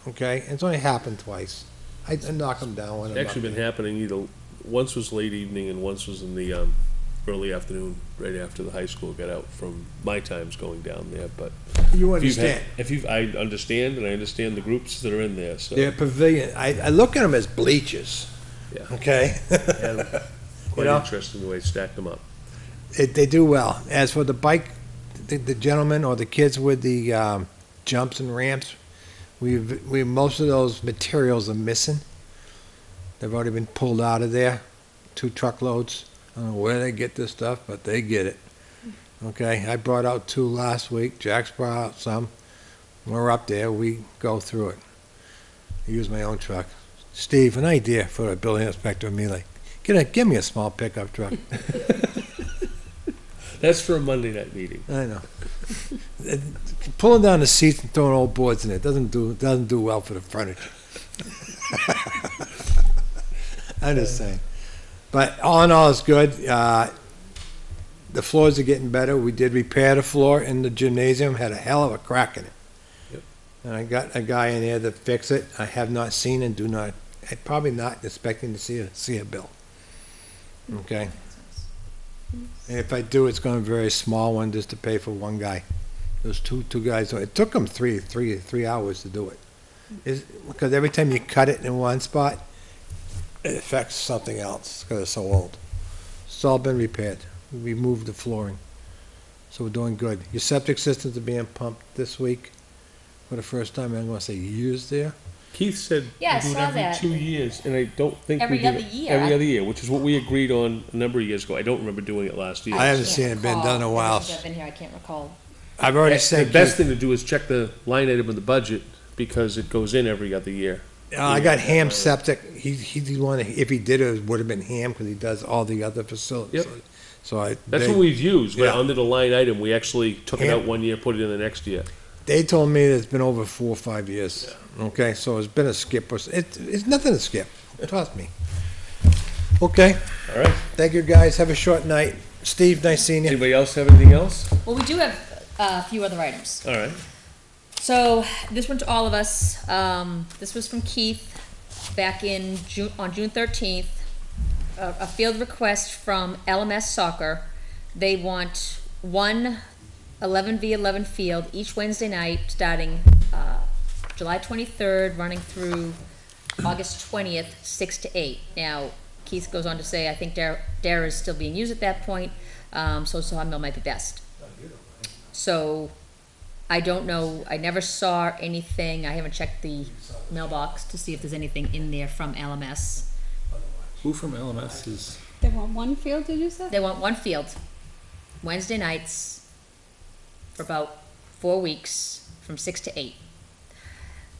Okay? It's only happened twice. I knock them down when It's I'm actually up been there. happening once was late evening and once was in the early afternoon, right after the high school got out from my times going down there, but. You if you've had- understand. I understand, and I understand the groups that are in there, so. They're pavilion. I look at them as bleachers. Yeah. Okay? Yeah, Quite know? interesting the way they stacked them up. They do well. As for the bike, the gentlemen or the kids with the jumps and ramps, most of those materials are missing. They've already been pulled out of there, 2 truckloads. I don't know where they get this stuff, but they get it. Okay, I brought out 2 last week. Jack's brought out some. We're up there. We go through it. I use my own truck. Steve, an idea for a building inspector and me, like, give me a small pickup truck. That's for a Monday night meeting. I know. Pulling down the seats and throwing old boards in it doesn't do well for the furniture. I'm just saying. But all in all, it's good. The floors are getting better. We did repair the floor in the gymnasium, had a hell of a crack in it. Yep. And I got a guy in there to fix it. I have not seen and I'm probably not expecting to see a bill. Okay? And if I do, it's going to be a very small one just to pay for one guy. Those two guys, it took them three hours to do it. Because every time you cut it in one spot, it affects something else because it's so old. It's all been repaired. We removed the flooring. So we're doing good. Your septic systems are being pumped this week for the first time, I'm going to say years there. Keith said Yeah, I we do it saw every that. 2 years, and I don't think we Every did other it year. every other year, which is what we agreed on a number of years ago. I don't remember doing it last year. I haven't Can't seen it been done in a recall. while. Ever since I've been here, I can't recall. I've already The said, best thing to do is check the line item in the budget, because it goes in every other year. I got Ham Septic. He wanted, if he did it, would have been Ham because he does all the other facilities. Yep. So That's what we've used, but Yeah. under the line item, we actually took it Yeah. out one year, put it in the next year. They told me it's been over 4 or 5 years. Okay, so it's been a skip. It's nothing to skip. Trust me. Okay, All right. thank you guys. Have a short night. Steve, nice seeing you. Anybody else have anything else? Well, we do have a few other items. All right. So this one to all of us. This was from Keith back in on June 13th. A field request from LMS Soccer. They want one 11v11 field each Wednesday night, starting July 23rd, running through August 20th, 6 to 8. Now, Keith goes on to say, I think Dara is still being used at that point, so Sawmill might be best. So, I don't know, I never saw anything, I haven't checked the mailbox to see if there's anything in there from LMS. Who from LMS is, They want one field, did you say? They want one field, Wednesday nights, for about 4 weeks, from 6 to 8.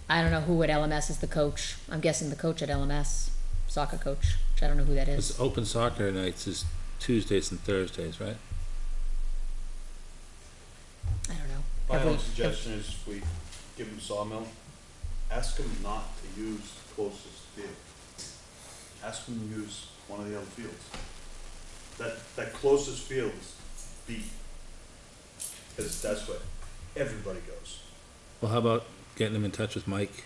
I don't know who at LMS is the coach. I'm guessing the coach at LMS, soccer coach, which I don't know who that is. it's open soccer nights is Tuesdays and Thursdays, right? I don't know. My Have own we- suggestion is if we give them Sawmill, ask them not to use the closest field. Ask them to use one of the other fields. That closest field is beat. Because that's where everybody goes. Well, how about getting them in touch with Mike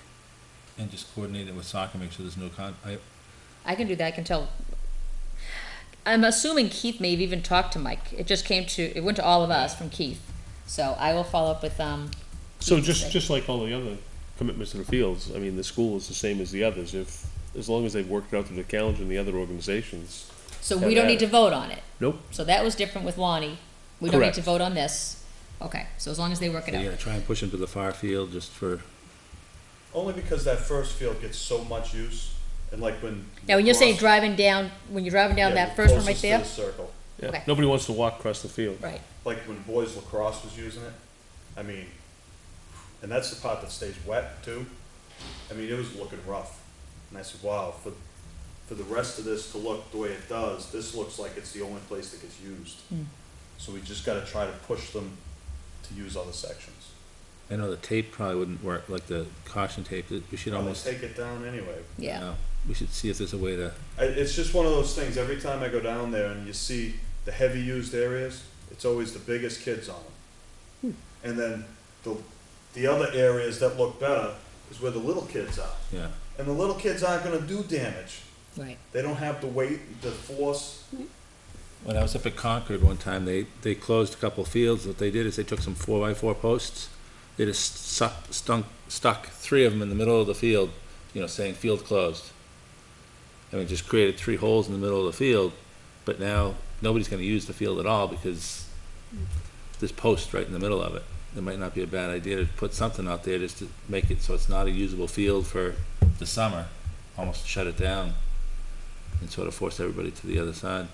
and just coordinate it with soccer, make sure there's no I can do that, I can tell. I'm assuming Keith may have even talked to Mike. It went to all of us from Keith. So I will follow up with, So Keith today. just like all the other commitments to the fields, I mean, the school is the same as the others. As long as they've worked it out through the calendar and the other organizations. So have we don't at need to it. vote on it. Nope. So that was different with Lonnie. We don't need Correct. to vote on this. Okay, so as long as they work it You're out. gonna try and push them to the far field just for, Only because that first field gets so much use, and like when. Now, when you're saying lacrosse- when you're driving down Yeah, that first one right closest to there? the circle. Yeah. Okay. Nobody wants to walk across the field. Right. Like when boys lacrosse was using it, I mean, and that's the part that stays wet too. I mean, it was looking rough. And I said, wow, for the rest of this to look the way it does, this looks like it's the only place that gets used. So we just gotta try to push them to use other sections. I know the tape probably wouldn't work, like the caution tape, we should Well, they almost, take it down anyway. Yeah. we should see if there's a way to, It's just one of those things, every time I go down there and you see the heavy used areas, it's always the biggest kids on them. And then the other areas that look better is where the little kids are. yeah. And the little kids aren't gonna do damage. Right. They don't have the weight, the force. When I was up at Concord one time, they closed a couple of fields. What they did is they took some 4x4 posts. They just stuck 3 of them in the middle of the field, saying field closed. I mean, just created 3 holes in the middle of the field, but now nobody's gonna use the field at all because this post right in the middle of it. It might not be a bad idea to put something out there just to make it so it's not a usable field for the summer, almost shut it down and sort of force everybody to the other side.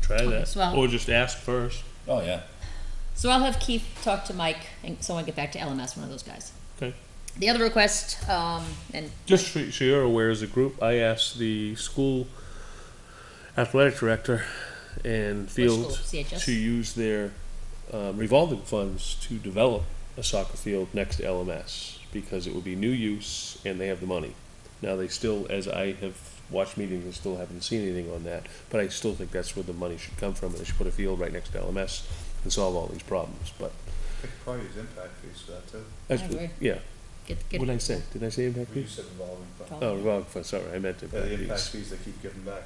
Try Okay, that. so I'll- Or just ask first. Oh, yeah. So I'll have Keith talk to Mike and someone get back to LMS, one of those guys. Okay. The other request, and Just so you're aware, as a group, I asked the school athletic director and field school? CHS? to use their revolving funds to develop a soccer field next to LMS, because it would be new use and they have the money. Now, they still, as I have watched meetings, I still haven't seen anything on that, but I still think that's where the money should come from, and they should put a field right next to LMS and solve all these problems, but. They could probably use impact fees for that too. that's I what- agree. Yeah, get. what did I say? Did I say impact You fees? said revolving fund. Oh, revolving funds, sorry, I meant Yeah, impact the impact fees. fees they keep giving back.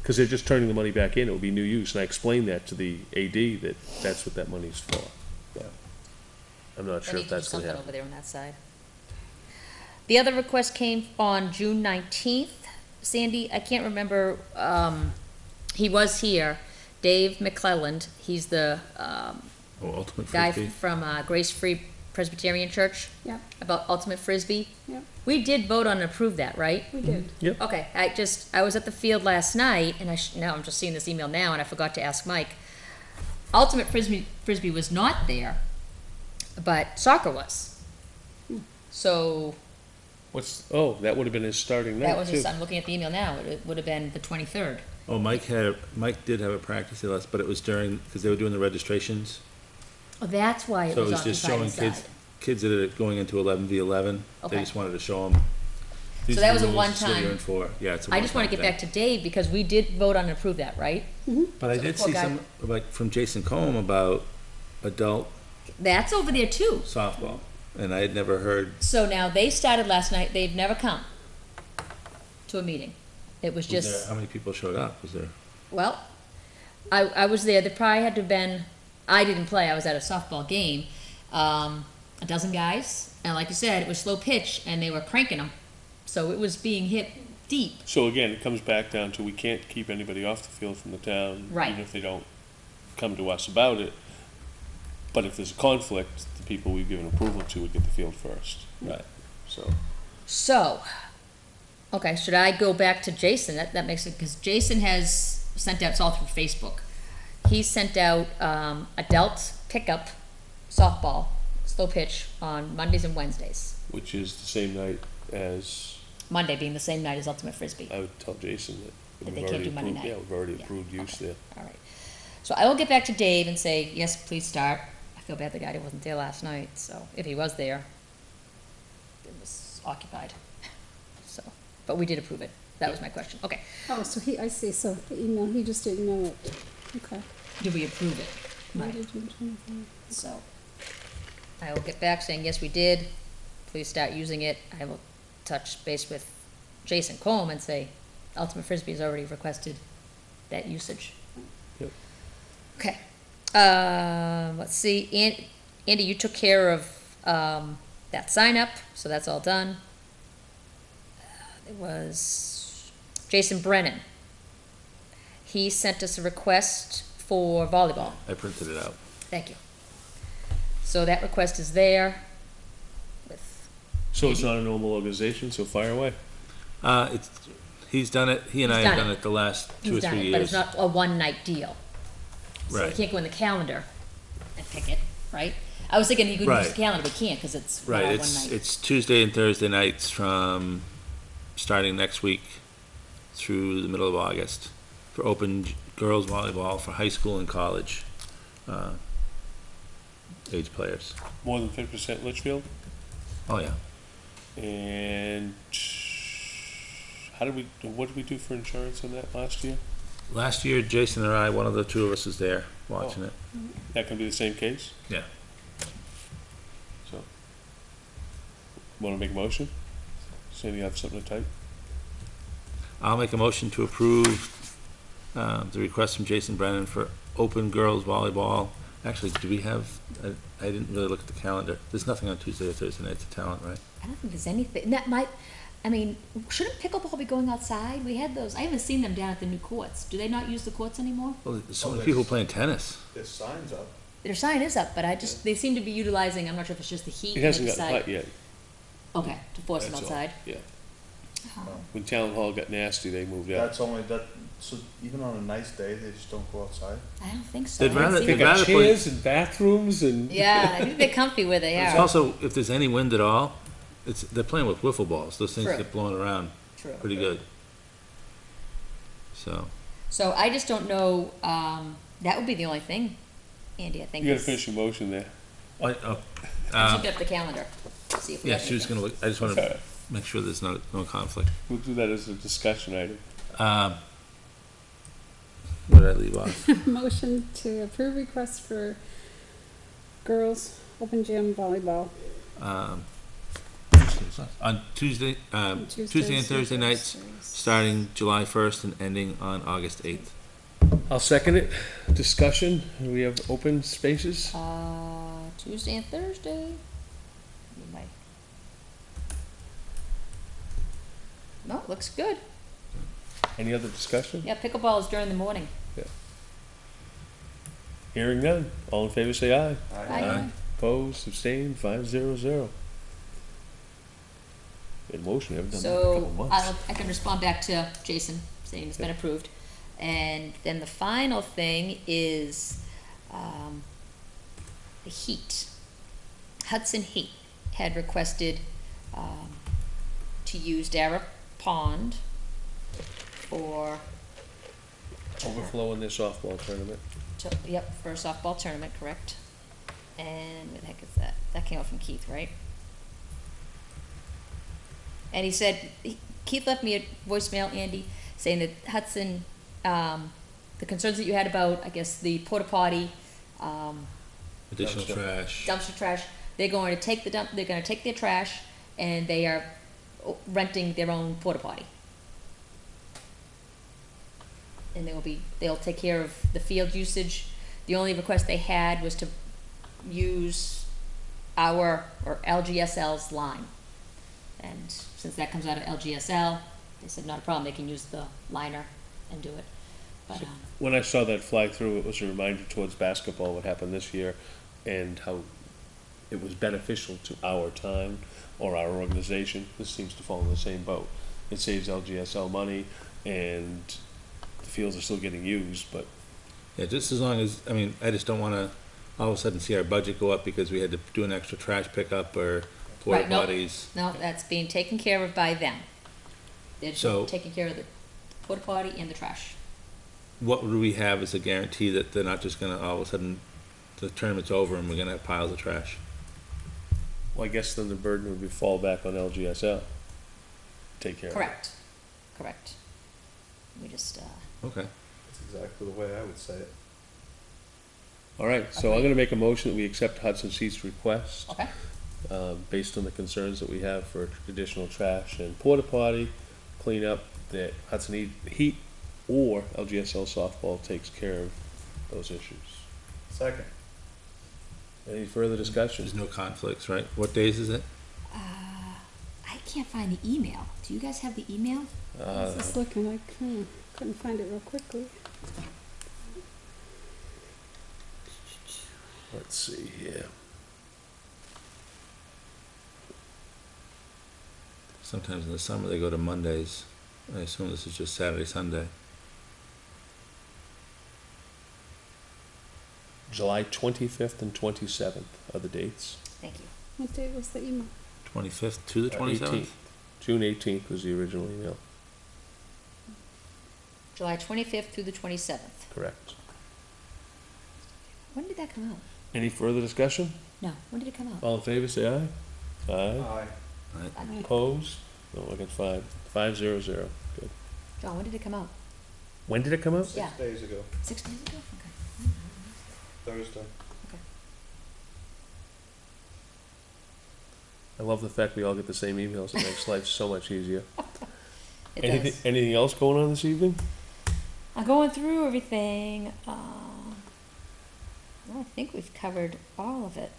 Because they're just turning the money back in, it would be new use, and I explained that to the AD, that that's what that money's for. But I'm not I sure need if to do that's gonna something happen. over there on that side. The other request came on June 19th. Sandy, I can't remember, he was here, Dave McClelland, he's the, Ultimate guy Frisbee. from, Grace Free Presbyterian Church, Yep, about Ultimate Frisbee. yep, We did vote on and approve that, right? we did. Okay, I was at the field last night, and now I'm just seeing this email now, and I forgot to ask Mike. Ultimate Frisbee was not there, but soccer was. So, That would have been his starting night, that was too. I'm looking at the email now, it would have been the 23rd. Oh, Mike did have a practice with us, but it was because they were doing the registrations. Oh, that's why it So it was was just occupied showing inside. kids that are going into 11v11. Okay. They just wanted to show them. So that was a one-time. Yeah, it's a I just wanna get back to Dave, because we did vote on and approve that, right? But I so did the poor see guy- some, like, from Jason Combe about adult That's over there too. softball, and I had never heard. So now, they started last night, they've never come to a meeting. It was just. How many people showed up? Was there? Well, I was there, there probably had to have been, I didn't play, I was at a softball game, a dozen guys, and like you said, it was slow pitch, and they were cranking them, so it was being hit deep. So again, it comes back down to, we can't keep anybody off the field from the town, Right. even if they don't come to us about it. But if there's a conflict, the people we've given approval to would get the field first. Right. So, okay, should I go back to Jason? That makes it, because Jason has sent out, it's all through Facebook. He sent out adult pickup softball, slow pitch on Mondays and Wednesdays. Which is the same night as, Monday being the same night as Ultimate Frisbee. I would tell Jason that That we've they can't already do Monday approved, night. yeah, we've already Yeah, approved use okay. there. All right. So I will get back to Dave and say, yes, please start. I feel bad the guy who wasn't there last night, so if he was there, it was occupied. So, but we did approve it. That was my question. Okay. Oh, so I see, so the email, he just didn't know it. Okay. Did we approve it? Why Right. did you change that? So I will get back saying, yes, we did. Please start using it. I will touch base with Jason Combe and say, Ultimate Frisbee has already requested that usage. Yep. Okay. Let's see. Andy, you took care of that sign up, so that's all done. It was Jason Brennan. He sent us a request for volleyball. I printed it out. Thank you. So that request is there with, So it's not a normal organization, so fire away. He's done it, he and I He's have done done it. it the last 2 or he's 3 done years. it, but it's not a one-night deal. So Right. you can't go in the calendar and pick it, right? I was thinking you could use Right. the calendar, but you can't because it's not Right, a one it's, night. it's Tuesday and Thursday nights from, starting next week through the middle of August, for open girls volleyball for high school and college, age players. More than 50% Litchfield? Oh, yeah. And what did we do for insurance on that last year? Last year, Jason and I, one of the two of us was there watching it. That can be the same case? Yeah. So, wanna make a motion? Sandy, you have something to type? I'll make a motion to approve the request from Jason Brennan for open girls volleyball. Actually, do we have, I didn't really look at the calendar. There's nothing on Tuesday or Thursday nights at Talent, right? I don't think there's anything, that might, I mean, shouldn't pickleball be going outside? We had those, I haven't seen them down at the new courts. Do they not use the courts anymore? Well, there's so Oh, many there's- people playing tennis. There's signs up. Their sign is up, but they seem to be utilizing, I'm not sure if it's just the heat. It hasn't and got they hot yet. Okay, to force them That's all. outside. Yeah. Oh. When Town Hall got nasty, they moved out. That's only, so even on a nice day, they just don't go outside? I don't think so. They'd I haven't rather- seen they'd them. They got rather play- chairs and bathrooms and. Yeah, I think they're comfy where they It's are. also, if there's any wind at all, they're playing with wiffle balls. Those things True. get blown around True. pretty good. So, So I just don't know, that would be the only thing, Andy, I think. You gotta is- finish your motion there. Let's look at the calendar, see if we yeah, have she was anything. gonna look, I just wanna make sure there's no conflict. We'll do that as a discussion item. Where did I leave off? Motion to approve request for girls open gym volleyball. On Tuesday, Tuesday and Thursday nights, starting July 1st and ending on August 8th. I'll second it. Discussion, we have open spaces? Tuesday and Thursday. You might- No, looks good. Any other discussion? Yeah, pickleball is during the morning. Hearing none. All in favor say aye. Aye. Opposed, abstained, 500. Good motion, haven't done that in a So couple months. I can respond back to Jason saying it's been approved. And then the final thing is the heat. Hudson Heat had requested to use Dara Pond for, Overflow in their softball tournament. for a softball tournament, correct? And what the heck is that? That came out from Keith, right? And he said, Keith left me a voicemail, Andy, saying that Hudson, the concerns that you had about, I guess, the porta potty, Additional Dumpster. trash. dumpster trash, they're going to take they're going to take their trash, and they are renting their own porta potty. And they'll take care of the field usage. The only request they had was to use our, or LGSL's line. And since that comes out of LGSL, they said not a problem, they can use the liner and do it. But, When I saw that fly through, it was a reminder towards basketball, what happened this year, and how it was beneficial to our town or our organization. This seems to fall in the same boat. It saves LGSL money, and the fields are still getting used, but Yeah, just as long as, I mean, I just don't wanna all of a sudden see our budget go up because we had to do an extra trash pickup or porta Right, nope. potties. no, that's being taken care of by them. They're So- taking care of the porta potty and the trash. What would we have as a guarantee that they're not just gonna, all of a sudden, the tournament's over and we're gonna have piles of trash? well, I guess then the burden would be fall back on LGSL. Take care of it. Correct, correct. We just, Okay. That's exactly the way I would say it. All right, so I'm gonna make a motion that we accept Hudson Seat's request, okay, based on the concerns that we have for additional trash and porta potty cleanup, that Hudson Heat or LGSL softball takes care of those issues. Second. Any further discussion? There's no conflicts, right? What days is it? I can't find the email. Do you guys have the email? I was just looking, I couldn't find it real quickly. Let's see here. Sometimes in the summer they go to Mondays. I assume this is just Saturday, Sunday. July 25th and 27th are the dates. Thank you. What day was the email? 25th to the 27th? 18th. June 18th was the original email, July 25th through the 27th. correct. When did that come out? Any further discussion? No, when did it come out? All in favor, say aye. Aye. Aye. Opposed? No, I got 5. 500. Good. John, when did it come out? When did it come out? Yeah. 6 days ago, 6 days ago? Okay. Thursday. I love the fact we all get the same emails. It makes life so much easier. It Anything, does. anything else going on this evening? I'm going through everything. I think we've covered all of it.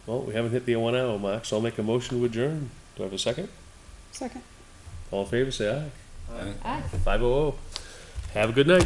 Well, we haven't hit the 1 hour mark, so I'll make a motion to adjourn. Do I have a second? Second. All in favor, say aye. Aye. Aye. 500. Have a good night.